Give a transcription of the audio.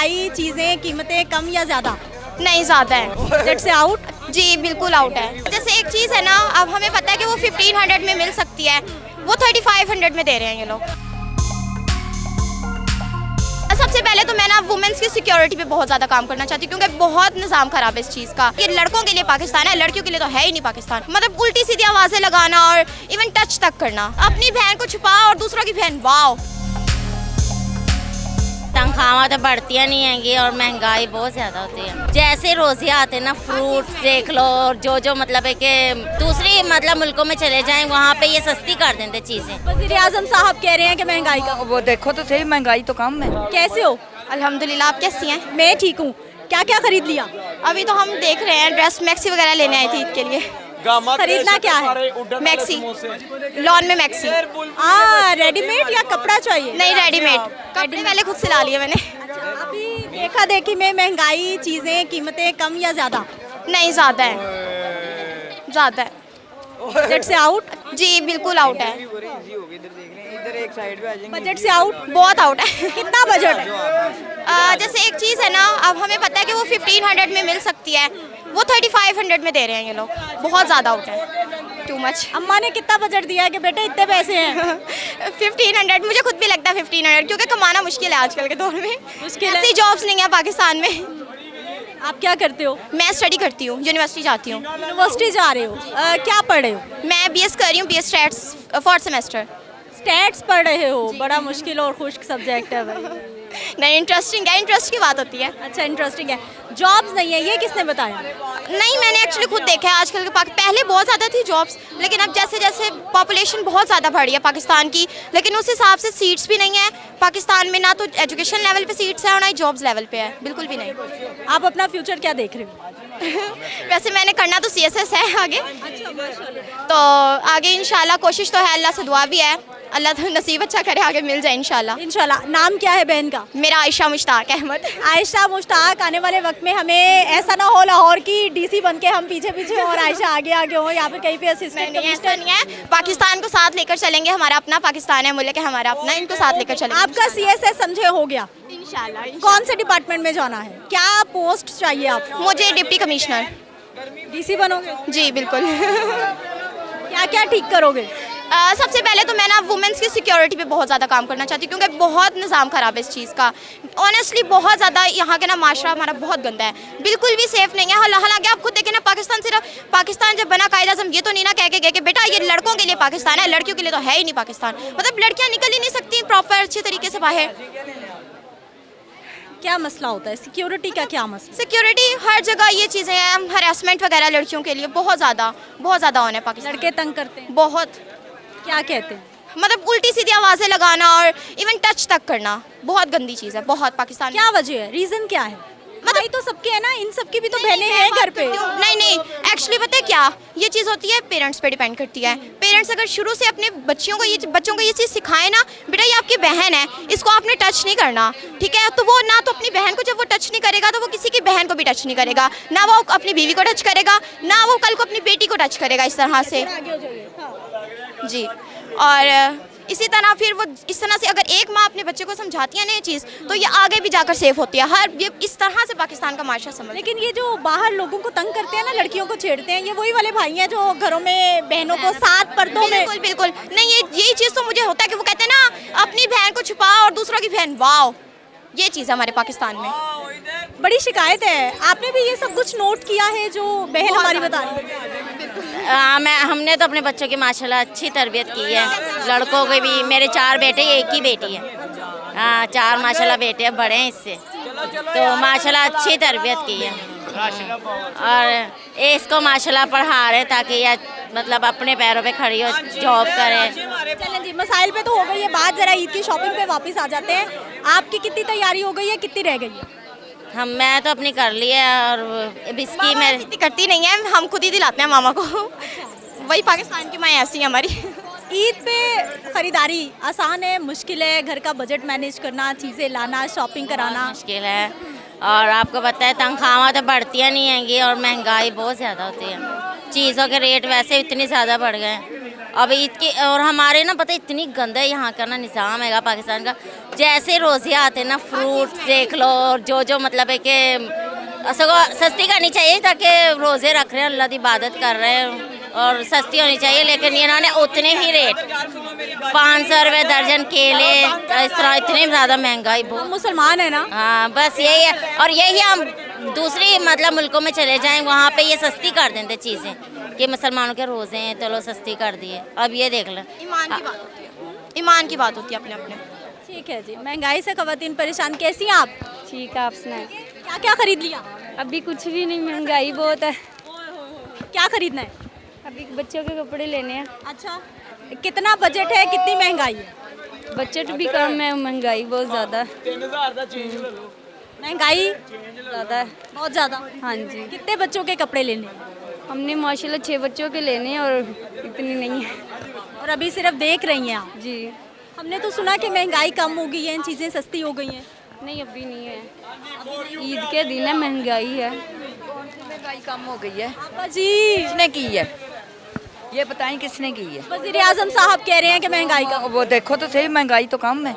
महंगाई, चीजें, कीमतें कम या ज्यादा? नहीं ज़्यादा है। बजट से आउट? जी बिल्कुल आउट है। जैसे एक चीज़ है ना, अब हमें पता है कि वो 1500 में मिल सकती है, वो 3500 में दे रहे हैं ये लोग। सबसे पहले तो मैं ना वुमेन्स की सिक्योरिटी पे बहुत ज़्यादा काम करना चाहती हूँ, क्योंकि बहुत निज़ाम खराब है इस चीज़ का। ये लड़कों के लिए पाकिस्तान है, लड़कियों के लिए तो है ही नहीं पाकिस्तान। मतलब उल्टी सीधी आवाज़ें लगाना और इवन टच तक करना, अपनी बहन को छुपा और दूसरों की बहन वाओ। तनख्वाहें तो बढ़ती नहीं हैंगी और महंगाई बहुत ज़्यादा होती है। जैसे रोज़ियाँ आते हैं ना, फ्रूट देख लो, और जो मतलब है कि दूसरी मतलब मुल्कों में चले जाएं, वहाँ पे ये सस्ती कर देते चीज़ें। वज़ीर आज़म साहब कह रहे हैं कि महंगाई का। वो देखो तो सही, महंगाई तो कम है। कैसे हो? अल्हम्दुलिल्लाह, आप कैसी हैं? मैं ठीक हूँ। क्या क्या खरीद लिया? अभी तो हम देख रहे हैं, ड्रेस मैक्सी वगैरह लेने आई थी ईद के लिए। खरीदना क्या है? मैक्सी, लॉन में मैक्सी। रेडीमेड या कपड़ा चाहिए? नहीं, रेडीमेड। कपड़े पहले खुद सिला लिए मैंने। अभी देखा देखी में महंगाई, चीजें, कीमतें कम या ज्यादा? नहीं ज़्यादा है, ज़्यादा है। बजट से आउट? जी बिल्कुल आउट है। बजट से आउट? बहुत आउट है। कितना बजट है? जैसे एक चीज़ है ना, अब हमें पता है कि वो 1500 में मिल सकती है, वो 3500 में दे रहे हैं ये लोग। बहुत ज़्यादा आउट है, टू मच। अम्मा ने कितना बजट दिया है कि बेटा इतने पैसे हैं? 1500, मुझे खुद भी लगता है 1500, क्योंकि कमाना मुश्किल है आजकल के दौर में। मुश्किल है। ऐसी जॉब्स नहीं है पाकिस्तान में। आप क्या करते हो? मैं स्टडी करती हूँ, यूनिवर्सिटी जाती हूँ। यूनिवर्सिटी जा रहे हो? क्या पढ़ रहे हो? मैं BS कर रही हूँ, BS stats, 4th semester. Stats पढ़ रहे हो? बड़ा मुश्किल और खुश्क सब्जेक्ट है भाई। नहीं, इंटरेस्टिंग है, इंटरेस्ट की बात होती है। अच्छा, इंटरेस्टिंग है। जॉब्स नहीं है, ये किसने बताया? नहीं, मैंने एक्चुअली खुद देखा है आजकल के पहले बहुत ज़्यादा थी जॉब्स, लेकिन अब जैसे जैसे पॉपुलेशन बहुत ज़्यादा बढ़ रही है पाकिस्तान की, लेकिन उस हिसाब से सीट्स भी नहीं है पाकिस्तान में, ना तो एजुकेशन लेवल पे सीट्स है और ना ही जॉब्स लेवल पे है, बिल्कुल भी नहीं। आप अपना फ्यूचर क्या देख रहे हो? वैसे मैंने करना तो CSS है आगे, तो आगे इंशाल्लाह कोशिश तो है, अल्लाह से दुआ भी है, अल्लाह तो नसीब अच्छा करे, आगे मिल जाए इंशाल्लाह। इंशाल्लाह। नाम क्या है बहन का? मेरा आयशा मुश्ताक अहमद। आयशा मुश्ताक। आने वाले वक्त में हमें ऐसा ना हो लाहौर की DC बन के हम पीछे पीछे और आयशा आगे आगे हो, या फिर कहीं पे असिस्टेंट ऐसा नहीं है, पाकिस्तान को साथ लेकर चलेंगे, हमारा अपना पाकिस्तान है, मुल्क है हमारा अपना, इनको साथ लेकर चलेंगे। आपका CSS समझे हो गया? इंशाल्लाह। कौन से डिपार्टमेंट में जाना है? क्या पोस्ट चाहिए आपको? मुझे डिप्टी कमिश्नर। DC बनोगे? जी बिल्कुल। क्या क्या ठीक करोगे? सबसे पहले तो मैं ना वुमेन्स की सिक्योरिटी पे बहुत ज़्यादा काम करना चाहती हूँ, क्योंकि बहुत निज़ाम ख़राब है इस चीज़ का। ऑनेस्टली बहुत ज़्यादा यहाँ के ना माशरा हमारा बहुत गंदा है, बिल्कुल भी सेफ़ नहीं है। हालांकि आप खुद देखें ना, पाकिस्तान जब बना कायदा आज़म ये तो नहीं ना कह के गए कि बेटा ये लड़कों के लिए पाकिस्तान है, लड़कियों के लिए तो है ही नहीं पाकिस्तान। मतलब लड़कियाँ निकल ही नहीं सकती प्रॉपर अच्छे तरीके से बाहर। क्या मसला होता है? सिक्योरिटी का क्या मसला? सिक्योरिटी हर जगह ये चीज़ें हैं, हरासमेंट वगैरह लड़कियों के लिए बहुत ज़्यादा होने पाकिस्तान। लड़के तंग करते हैं? बहुत। क्या कहते हैं? मतलब उल्टी सीधी आवाज़ें लगाना और इवन टच तक करना बहुत गंदी चीज़ है, बहुत पाकिस्तान। क्या वजह है? रीज़न क्या है? मतलब तो सबके है ना, इन सबकी भी तो बहनें हैं घर पे। नहीं, एक्चुअली पता है क्या, ये चीज़ होती है पेरेंट्स पे डिपेंड करती है। पेरेंट्स अगर शुरू से अपने बच्चों को ये चीज़ सिखाए ना, बेटा ये आपकी बहन है, इसको आपने टच नहीं करना, ठीक है, तो वो ना तो अपनी बहन को जब वो टच नहीं करेगा तो वो किसी की बहन को भी टच नहीं करेगा, ना वो अपनी बीवी को टच करेगा, ना वो कल को अपनी बेटी को टच करेगा इस तरह से। जी, और इसी तरह फिर वो इस तरह से अगर एक माँ अपने बच्चे को समझाती है ना ये चीज़, तो ये आगे भी जाकर सेफ होती है। ये इस तरह से पाकिस्तान का माशरा समझ। लेकिन ये जो बाहर लोगों को तंग करते हैं ना, लड़कियों को छेड़ते हैं, ये वही वाले भाई हैं जो घरों में बहनों को साथ पर्दों में। बिल्कुल नहीं, यही चीज़ तो मुझे होता है कि वो कहते हैं ना अपनी बहन को छुपा और दूसरों की बहन वाओ, ये चीज़ है हमारे पाकिस्तान में। बड़ी शिकायत है। आपने भी ये सब कुछ नोट किया है जो बहन हमारी बता रही है? हमने तो अपने बच्चों की माशाल्लाह अच्छी तरबियत की है, लड़कों के भी। मेरे 4 बेटे, एक ही बेटी है। हाँ, 4 माशाल्लाह बेटे बड़े हैं इससे, तो माशाल्लाह अच्छी तरबियत की है। और इसको माशाल्लाह पढ़ा रहे ताकि यह मतलब अपने पैरों पे खड़ी हो, जॉब करे। चलें जी, मसाइल पे तो हो गई है बात, ज़रा ईद की शॉपिंग पे वापस आ जाते हैं। आपकी कितनी तैयारी हो गई है, कितनी रह गई है? मैं तो अपनी कर ली है, और बिस्की में इतनी करती नहीं है, हम खुद ही दिलाते हैं मामा को। वही पाकिस्तान की माँ ऐसी है हमारी। ईद पे ख़रीदारी आसान है, मुश्किल है? घर का बजट मैनेज करना, चीज़ें लाना, शॉपिंग कराना मुश्किल है। और आपको पता है तनख्वाहें तो बढ़ती नहीं हैंगी और महंगाई बहुत ज़्यादा होती है, चीज़ों के रेट वैसे इतने ज़्यादा बढ़ गए हैं, अब ईद की और हमारे ना पता है इतनी गंदा है यहाँ का ना निज़ाम हैगा पाकिस्तान का। जैसे रोज़े आते हैं ना फ्रूट देख लो और जो मतलब है कि सगों सस्ती करनी चाहिए ताकि रोज़े रख रहे हैं अल्लाह की इबादत कर रहे हैं और सस्ती होनी चाहिए, लेकिन इन्होंने उतने ही रेट 500 रुपये दर्जन केले इस तरह इतनी ज़्यादा महंगाई बहुत। हम मुसलमान है ना। हाँ बस यही है और यही हम दूसरी मतलब मुल्कों में चले जाएं वहाँ पे ये सस्ती कर देते चीज़ें कि मुसलमानों के रोज़े हैं चलो सस्ती कर दिए। अब ये देख लें ईमान की बात होती है, ईमान की बात होती है अपने अपने। ठीक है जी, महंगाई से खवातीन परेशान, कैसी हैं आप? ठीक है, आप सुनाए। क्या क्या खरीद लिया? अभी कुछ भी नहीं, महंगाई बहुत है। क्या खरीदना है? अभी बच्चों के कपड़े लेने हैं। अच्छा, कितना बजट है, कितनी महंगाई है? बजट भी कम है, महंगाई बहुत ज़्यादा है। महंगाई ज़्यादा है। बहुत ज़्यादा। हाँ जी, कितने बच्चों के कपड़े लेने हैं? हमने माशाल्लाह 6 बच्चों के लेने हैं और इतनी नहीं है। और अभी सिर्फ देख रही हैं आप? जी हमने तो सुना कि महंगाई कम हो गई है, चीज़ें सस्ती हो गई हैं। नहीं, अभी नहीं है। ईद के दिन है, महंगाई है। महंगाई कम हो गई है। आपा जी, किसने की है ये बताएं, किसने की है? वज़ीर आज़म साहब कह रहे हैं कि महंगाई कम। वो देखो तो सही, महंगाई तो कम है।